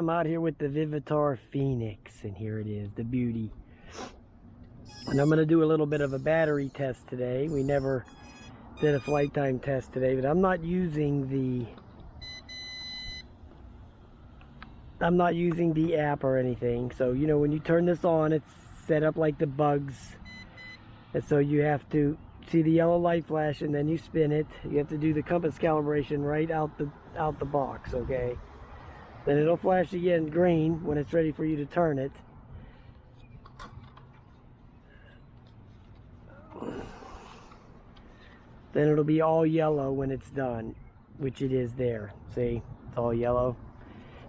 I'm out here with the Vivitar Phoenix, and here it is, the beauty. And I'm going to do a little bit of a battery test today. We never did a flight time test today, but I'm not using the app or anything. So, you know, when you turn this on, it's set up like the bugs. And so you have to see the yellow light flash, and then you spin it. You have to do the compass calibration right out the box, okay? Then it'll flash again green when it's ready for you to turn it. Then it'll be all yellow when it's done, which it is there. See, it's all yellow.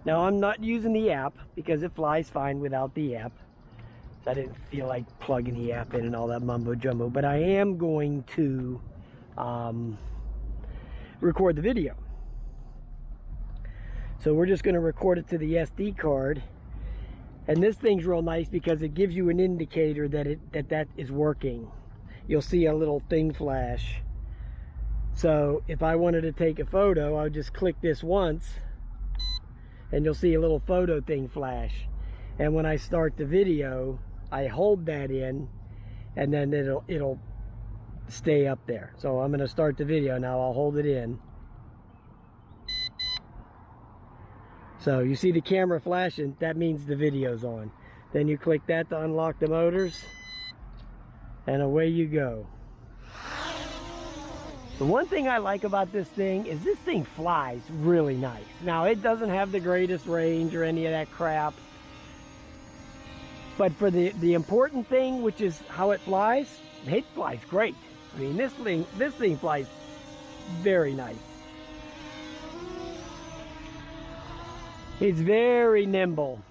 Now I'm not using the app because it flies fine without the app. I didn't feel like plugging the app in and all that mumbo jumbo, but I am going to record the video. So we're just going to record it to the SD card, and this thing's real nice because it gives you an indicator that that is working. You'll see a little thing flash. So if I wanted to take a photo, I would just click this once, and you'll see a little photo thing flash. And when I start the video, I hold that in, and then it'll stay up there. So I'm going to start the video now. I'll hold it in. So you see the camera flashing, that means the video's on. Then you click that to unlock the motors, and away you go. The one thing I like about this thing is this thing flies really nice. Now, it doesn't have the greatest range or any of that crap, but for the important thing, which is how it flies great. I mean, this thing flies very nice. It's very nimble.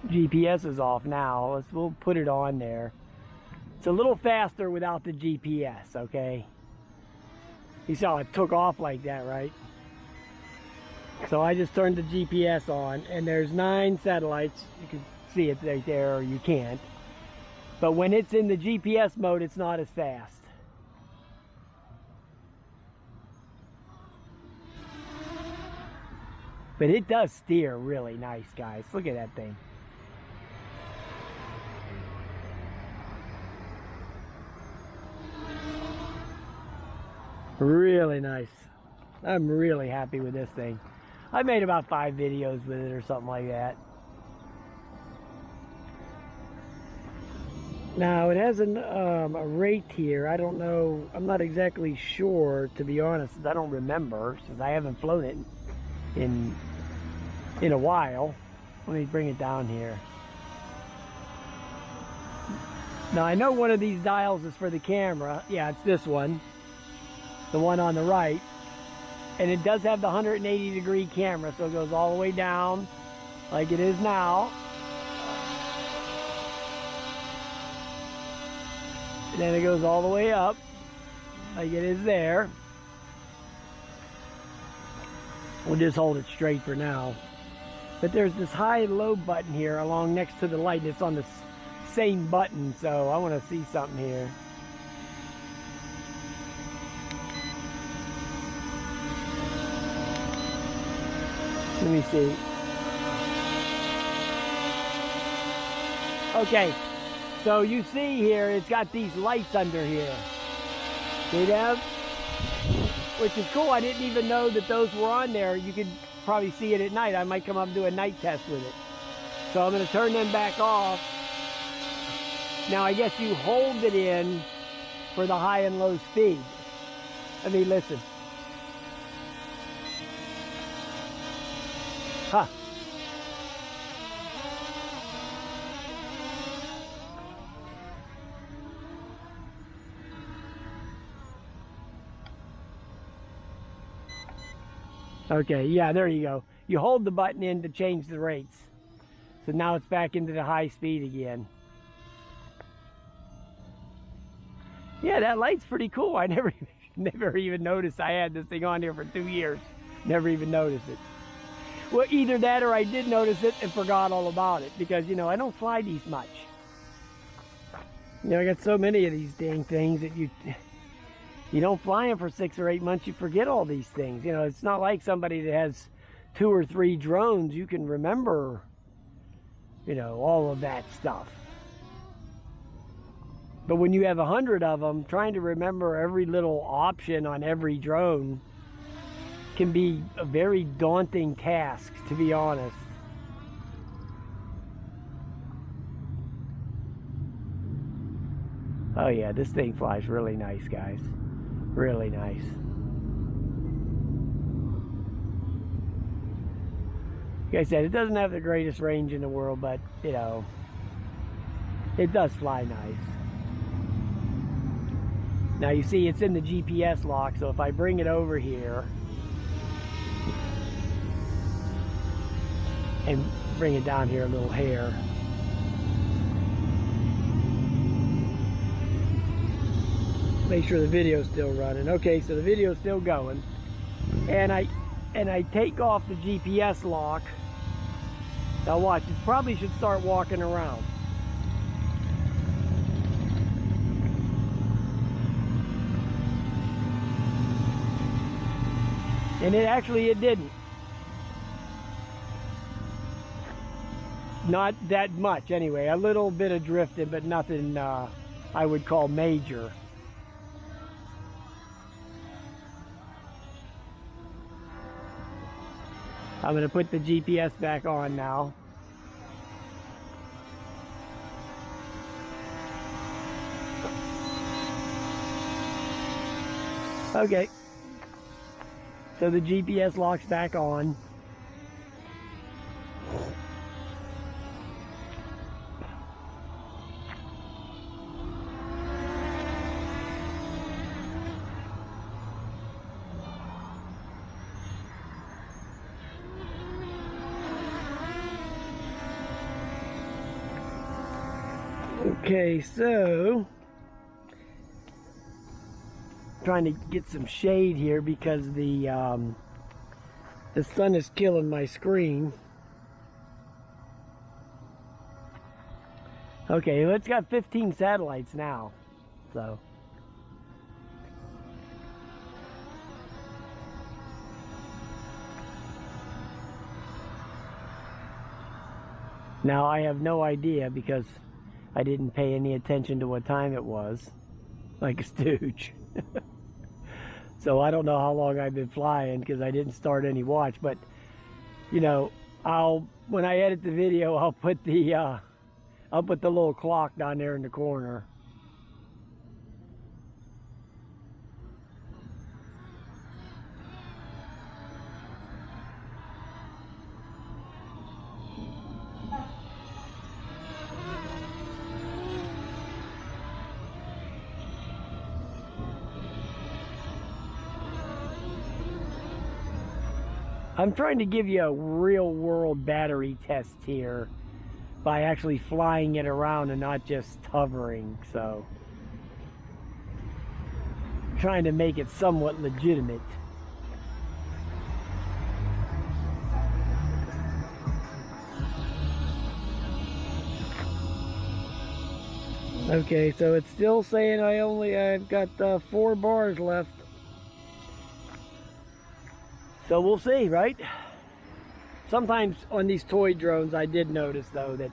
GPS is off now. We'll put it on there. It's a little faster without the GPS, okay? You saw it took off like that, right? So I just turned the GPS on, and there's 9 satellites. You can see it right there, or you can't. But when it's in the GPS mode, it's not as fast. But it does steer really nice, guys. Look at that thing. Really nice. I'm really happy with this thing. I made about 5 videos with it or something like that. Now it has a rate here. I don't know. I'm not exactly sure, to be honest. I don't remember, since I haven't flown it in a while. Let me bring it down here. Now I know one of these dials is for the camera. Yeah, it's this one. The one on the right, and it does have the 180-degree camera, so it goes all the way down like it is now, and then it goes all the way up like it is there. We'll just hold it straight for now, but there's this high and low button here along next to the light. It's on the same button, so I want to see something here. Let me see. Okay, so you see here, it's got these lights under here. See them? Which is cool. I didn't even know that those were on there. You could probably see it at night. I might come up and do a night test with it. So I'm going to turn them back off. Now I guess you hold it in for the high and low speed. Let me listen. Huh. Okay, yeah, there you go. You hold the button in to change the rates. So now it's back into the high speed again. Yeah, that light's pretty cool. I never even noticed I had this thing on here for 2 years. Never even noticed it. Well, either that or I did notice it and forgot all about it because, you know, I don't fly these much. You know, I got so many of these dang things that you don't fly them for 6 or 8 months, you forget all these things. You know, it's not like somebody that has 2 or 3 drones. You can remember, you know, all of that stuff. But when you have 100 of them, trying to remember every little option on every drone can be a very daunting task, to be honest. Oh yeah, this thing flies really nice, guys. Really nice. Like I said, it doesn't have the greatest range in the world, but, you know, it does fly nice. Now you see it's in the GPS lock, so if I bring it over here and bring it down here a little hair, make sure the video's still running. Okay, so the video's still going, and I take off the GPS lock. Now watch, it probably should start walking around. And it didn't. Not that much anyway. A little bit of drifting, but nothing I would call major. I'm going to put the GPS back on now. Okay. So the GPS lock's back on. Okay, so trying to get some shade here because the sun is killing my screen. Okay, well, it's got 15 satellites now, so. Now I have no idea because I didn't pay any attention to what time it was, like a stooge. So I don't know how long I've been flying because I didn't start any watch, but you know, when I edit the video, I'll put the little clock down there in the corner. I'm trying to give you a real world battery test here by actually flying it around and not just hovering, so trying to make it somewhat legitimate. Okay, so it's still saying I've got 4 bars left. So we'll see, right? Sometimes on these toy drones, I did notice though that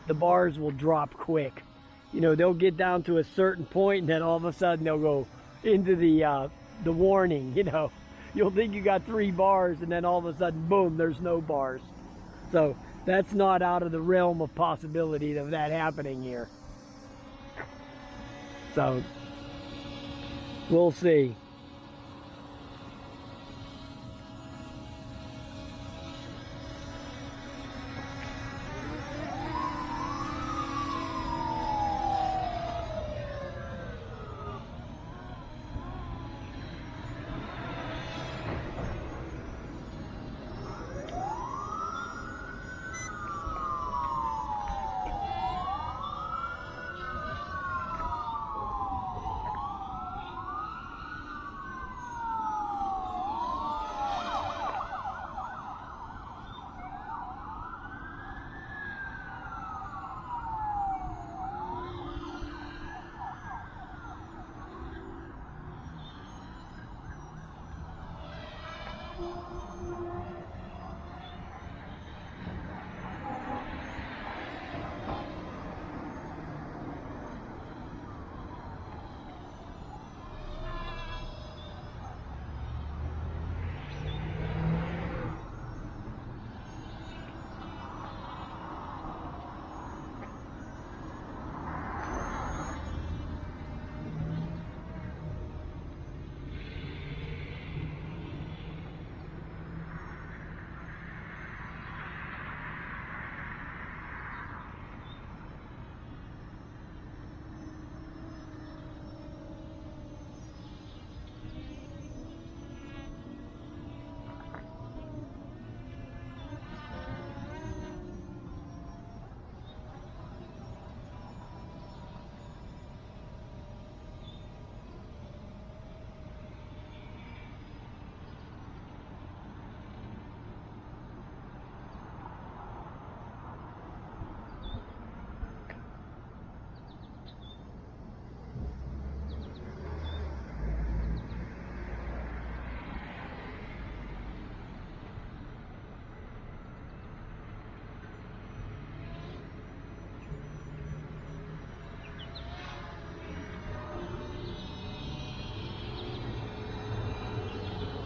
the bars will drop quick. You know, they'll get down to a certain point and then all of a sudden they'll go into the warning, you know. You'll think you got 3 bars and then all of a sudden, boom, there's no bars. So that's not out of the realm of possibility of that happening here. So we'll see.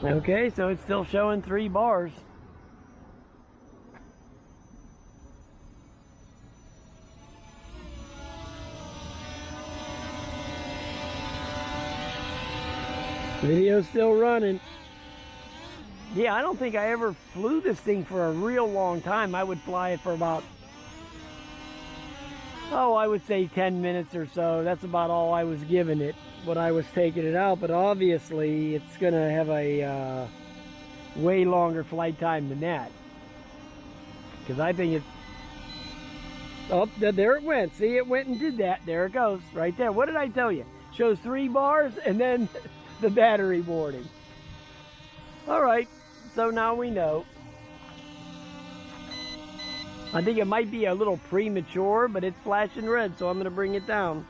Okay, so it's still showing 3 bars. Video's still running. Yeah, I don't think I ever flew this thing for a real long time. I would fly it for about, I would say 10 minutes or so. That's about all I was giving it when I was taking it out. But obviously, it's going to have a way longer flight time than that. Because I think it's... Oh, there it went. See, it went and did that. There it goes. Right there. What did I tell you? Shows 3 bars and then the battery warning. All right. So now we know. I think it might be a little premature, but it's flashing red, so I'm going to bring it down.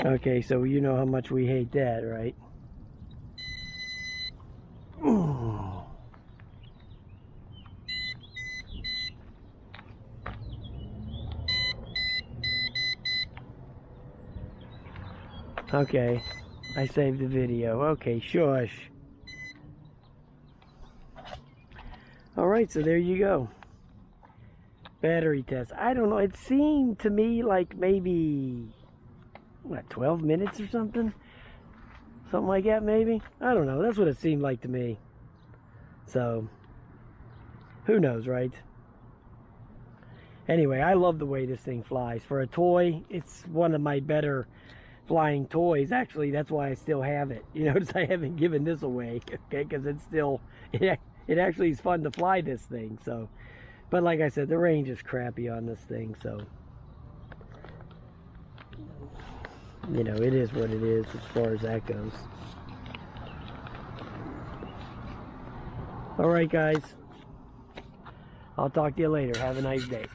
Okay, so you know how much we hate that, right? Okay, I saved the video. Okay, shush. Alright, so there you go. Battery test. I don't know, it seemed to me like maybe, what, 12 minutes or something? Something like that, maybe? I don't know, that's what it seemed like to me. So, who knows, right? Anyway, I love the way this thing flies. For a toy, it's one of my better flying toys. Actually, that's why I still have it. You notice I haven't given this away, okay? Because it's still, it actually is fun to fly this thing. So, but like I said, the range is crappy on this thing. So, you know, it is what it is as far as that goes. All right, guys. I'll talk to you later. Have a nice day.